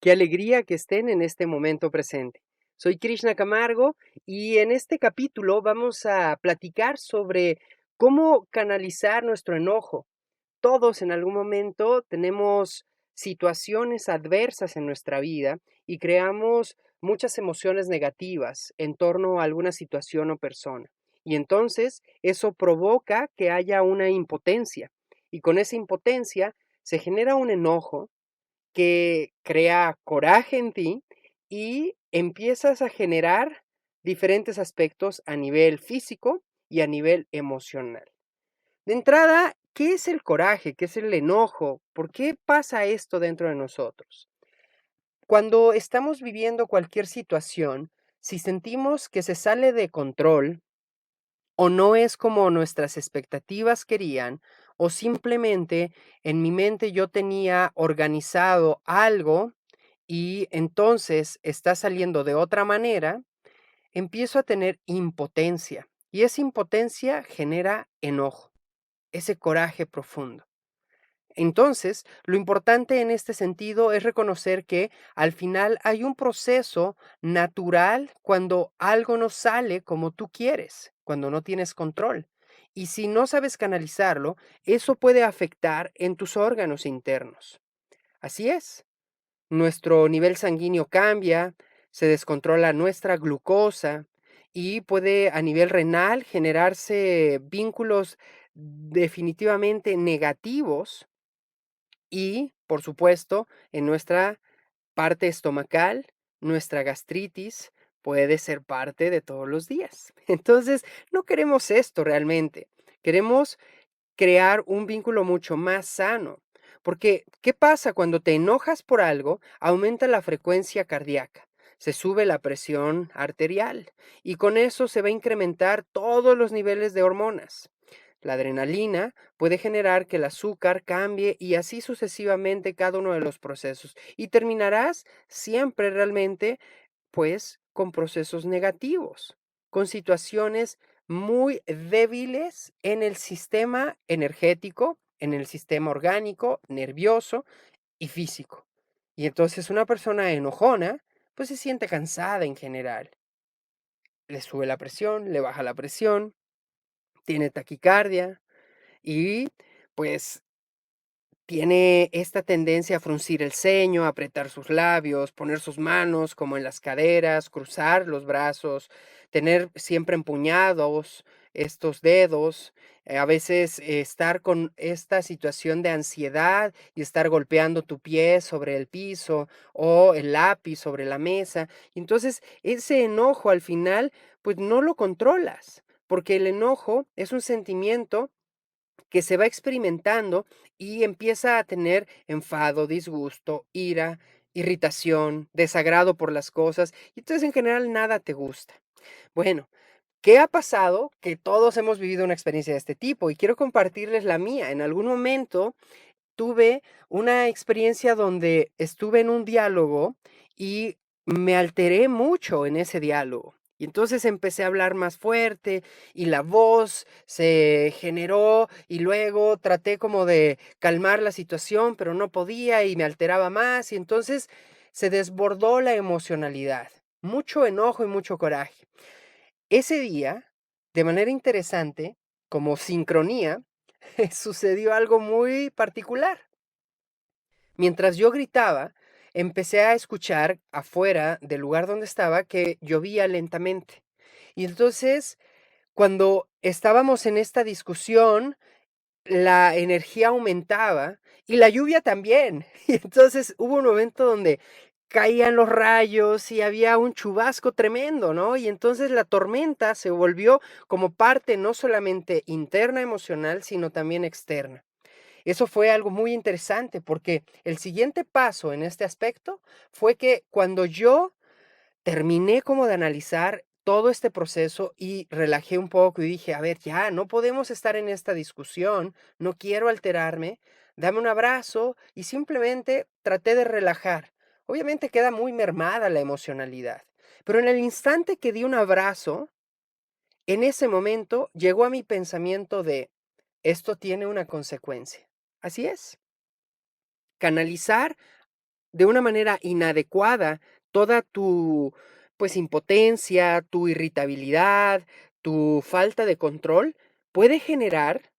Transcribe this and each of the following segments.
Qué alegría que estén en este momento presente. Soy Krishna Camargo y en este capítulo vamos a platicar sobre cómo canalizar nuestro enojo. Todos en algún momento tenemos situaciones adversas en nuestra vida y creamos muchas emociones negativas en torno a alguna situación o persona. Y entonces eso provoca que haya una impotencia. Y con esa impotencia se genera un enojo que crea coraje en ti y empiezas a generar diferentes aspectos a nivel físico y a nivel emocional. De entrada, ¿qué es el coraje? ¿Qué es el enojo? ¿Por qué pasa esto dentro de nosotros? Cuando estamos viviendo cualquier situación, si sentimos que se sale de control o no es como nuestras expectativas querían, o simplemente en mi mente yo tenía organizado algo y entonces está saliendo de otra manera, empiezo a tener impotencia y esa impotencia genera enojo, ese coraje profundo. Entonces, lo importante en este sentido es reconocer que al final hay un proceso natural cuando algo no sale como tú quieres, cuando no tienes control. Y si no sabes canalizarlo, eso puede afectar en tus órganos internos. Así es. Nuestro nivel sanguíneo cambia, se descontrola nuestra glucosa y puede a nivel renal generarse vínculos definitivamente negativos y, por supuesto, en nuestra parte estomacal, nuestra gastritis puede ser parte de todos los días. Entonces, no queremos esto realmente. Queremos crear un vínculo mucho más sano. Porque, ¿qué pasa cuando te enojas por algo? Aumenta la frecuencia cardíaca, se sube la presión arterial y con eso se va a incrementar todos los niveles de hormonas. La adrenalina puede generar que el azúcar cambie y así sucesivamente cada uno de los procesos. Y terminarás siempre realmente, pues, con procesos negativos, con situaciones muy débiles en el sistema energético, en el sistema orgánico, nervioso y físico. Y entonces una persona enojona, pues se siente cansada en general. Le sube la presión, le baja la presión, tiene taquicardia, y pues tiene esta tendencia a fruncir el ceño, a apretar sus labios, poner sus manos como en las caderas, cruzar los brazos, tener siempre empuñados estos dedos, a veces estar con esta situación de ansiedad y estar golpeando tu pie sobre el piso o el lápiz sobre la mesa. Entonces, ese enojo al final, pues no lo controlas, porque el enojo es un sentimiento que se va experimentando y empieza a tener enfado, disgusto, ira, irritación, desagrado por las cosas, y entonces en general nada te gusta. Bueno, ¿qué ha pasado? Que todos hemos vivido una experiencia de este tipo y quiero compartirles la mía. En algún momento tuve una experiencia donde estuve en un diálogo y me alteré mucho en ese diálogo. Y entonces empecé a hablar más fuerte y la voz se generó y luego traté como de calmar la situación, pero no podía y me alteraba más y entonces se desbordó la emocionalidad, mucho enojo y mucho coraje. Ese día, de manera interesante, como sincronía, sucedió algo muy particular. Mientras yo gritaba, empecé a escuchar afuera del lugar donde estaba que llovía lentamente. Y entonces, cuando estábamos en esta discusión, la energía aumentaba y la lluvia también. Y entonces hubo un momento donde caían los rayos y había un chubasco tremendo, ¿no? Y entonces la tormenta se volvió como parte no solamente interna emocional, sino también externa. Eso fue algo muy interesante porque el siguiente paso en este aspecto fue que cuando yo terminé como de analizar todo este proceso y relajé un poco y dije, a ver, ya, no podemos estar en esta discusión, no quiero alterarme, dame un abrazo y simplemente traté de relajar. Obviamente queda muy mermada la emocionalidad, pero en el instante que di un abrazo, en ese momento llegó a mi pensamiento de, esto tiene una consecuencia. Así es. Canalizar de una manera inadecuada toda tu, pues, impotencia, tu irritabilidad, tu falta de control, puede generar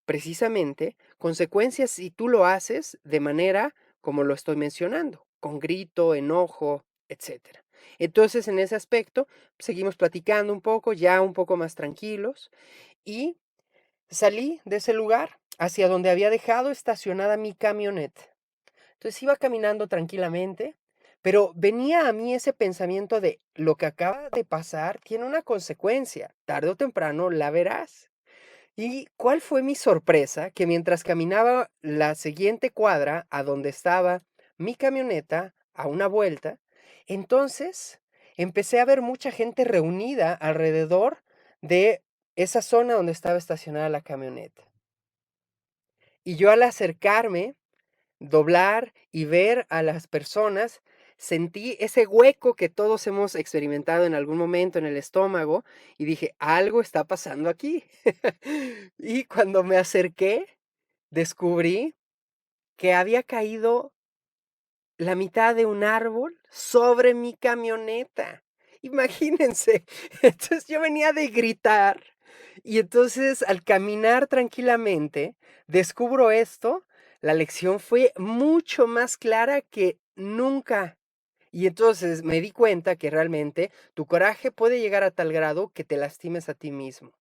precisamente consecuencias si tú lo haces de manera como lo estoy mencionando, con grito, enojo, etcétera. Entonces, en ese aspecto, seguimos platicando un poco, ya un poco más tranquilos, y salí de ese lugar hacia donde había dejado estacionada mi camioneta. Entonces iba caminando tranquilamente, pero venía a mí ese pensamiento de lo que acaba de pasar tiene una consecuencia, tarde o temprano la verás. ¿Y cuál fue mi sorpresa? Que mientras caminaba la siguiente cuadra a donde estaba mi camioneta, a una vuelta, entonces empecé a ver mucha gente reunida alrededor de esa zona donde estaba estacionada la camioneta. Y yo al acercarme, doblar y ver a las personas, sentí ese hueco que todos hemos experimentado en algún momento en el estómago y dije, algo está pasando aquí. Y cuando me acerqué, descubrí que había caído la mitad de un árbol sobre mi camioneta. Imagínense. Entonces yo venía de gritar y entonces al caminar tranquilamente descubro esto. La lección fue mucho más clara que nunca. Y entonces me di cuenta que realmente tu coraje puede llegar a tal grado que te lastimes a ti mismo.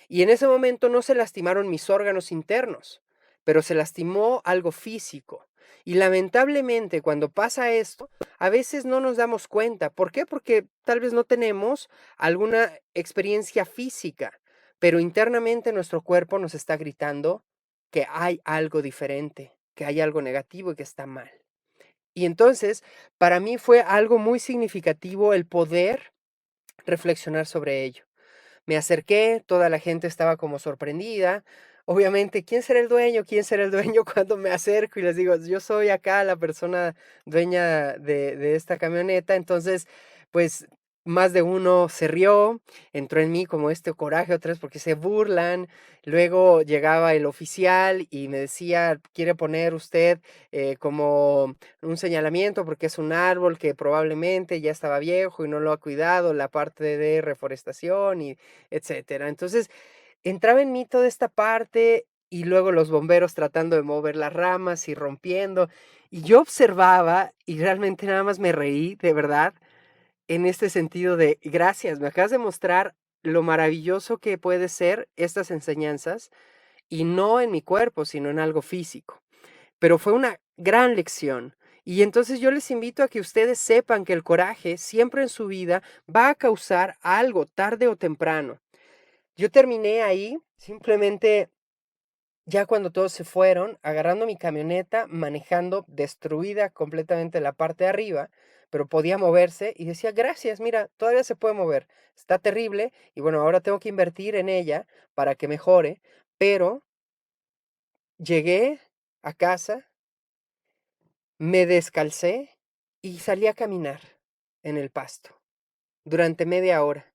Y en ese momento no se lastimaron mis órganos internos, pero se lastimó algo físico. Y lamentablemente cuando pasa esto, a veces no nos damos cuenta. ¿Por qué? Porque tal vez no tenemos alguna experiencia física, pero internamente nuestro cuerpo nos está gritando que hay algo diferente, que hay algo negativo y que está mal. Y entonces, para mí fue algo muy significativo el poder reflexionar sobre ello. Me acerqué, toda la gente estaba como sorprendida. Obviamente, ¿quién será el dueño? ¿Quién será el dueño? Cuando me acerco y les digo, yo soy acá la persona dueña de esta camioneta. Entonces, pues más de uno se rió, entró en mí como este coraje otra vez porque se burlan. Luego llegaba el oficial y me decía, ¿quiere poner usted como un señalamiento porque es un árbol que probablemente ya estaba viejo y no lo ha cuidado, la parte de reforestación y etcétera? Entonces, entraba en mí toda esta parte y luego los bomberos tratando de mover las ramas y rompiendo, y yo observaba y realmente nada más me reí, de verdad, en este sentido de gracias, me acabas de mostrar lo maravilloso que puede ser estas enseñanzas, y no en mi cuerpo, sino en algo físico. Pero fue una gran lección. Y entonces yo les invito a que ustedes sepan que el coraje siempre en su vida va a causar algo tarde o temprano. Yo terminé ahí, simplemente ya cuando todos se fueron, agarrando mi camioneta, manejando destruida completamente la parte de arriba, pero podía moverse y decía, gracias, mira, todavía se puede mover. Está terrible y bueno, ahora tengo que invertir en ella para que mejore, pero llegué a casa, me descalcé y salí a caminar en el pasto durante media hora.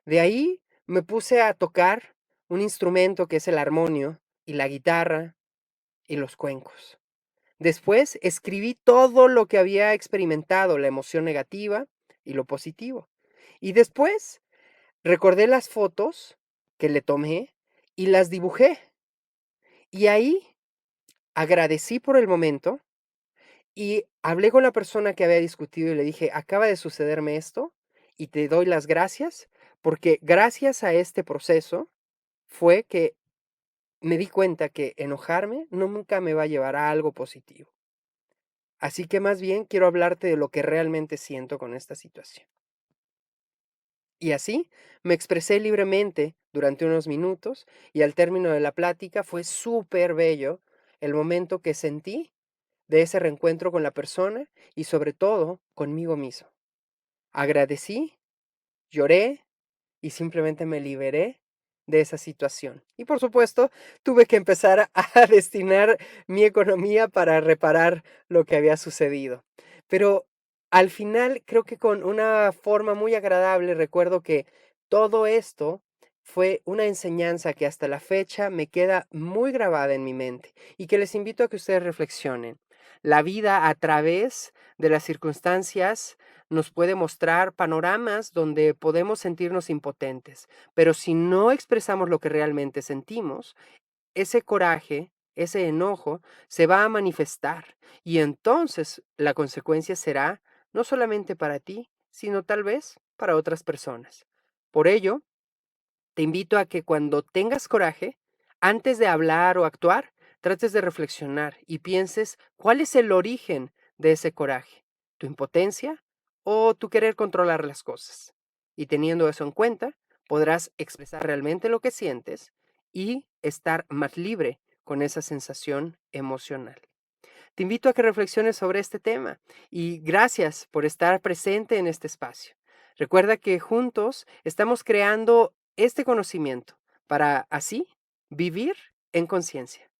De ahí me puse a tocar un instrumento que es el armonio y la guitarra y los cuencos. Después escribí todo lo que había experimentado, la emoción negativa y lo positivo. Y después recordé las fotos que le tomé y las dibujé. Y ahí agradecí por el momento y hablé con la persona que había discutido y le dije, acaba de sucederme esto y te doy las gracias porque gracias a este proceso fue que me di cuenta que enojarme nunca me va a llevar a algo positivo. Así que más bien quiero hablarte de lo que realmente siento con esta situación. Y así me expresé libremente durante unos minutos y al término de la plática fue súper bello el momento que sentí de ese reencuentro con la persona y sobre todo conmigo mismo. Agradecí, lloré y simplemente me liberé de esa situación. Y por supuesto, tuve que empezar a destinar mi economía para reparar lo que había sucedido. Pero al final, creo que con una forma muy agradable, recuerdo que todo esto fue una enseñanza que hasta la fecha me queda muy grabada en mi mente y que les invito a que ustedes reflexionen. La vida a través de las circunstancias nos puede mostrar panoramas donde podemos sentirnos impotentes, pero si no expresamos lo que realmente sentimos, ese coraje, ese enojo se va a manifestar y entonces la consecuencia será no solamente para ti, sino tal vez para otras personas. Por ello, te invito a que cuando tengas coraje, antes de hablar o actuar, trates de reflexionar y pienses cuál es el origen de ese coraje, tu impotencia o tu querer controlar las cosas. Y teniendo eso en cuenta, podrás expresar realmente lo que sientes y estar más libre con esa sensación emocional. Te invito a que reflexiones sobre este tema y gracias por estar presente en este espacio. Recuerda que juntos estamos creando este conocimiento para así vivir en conciencia.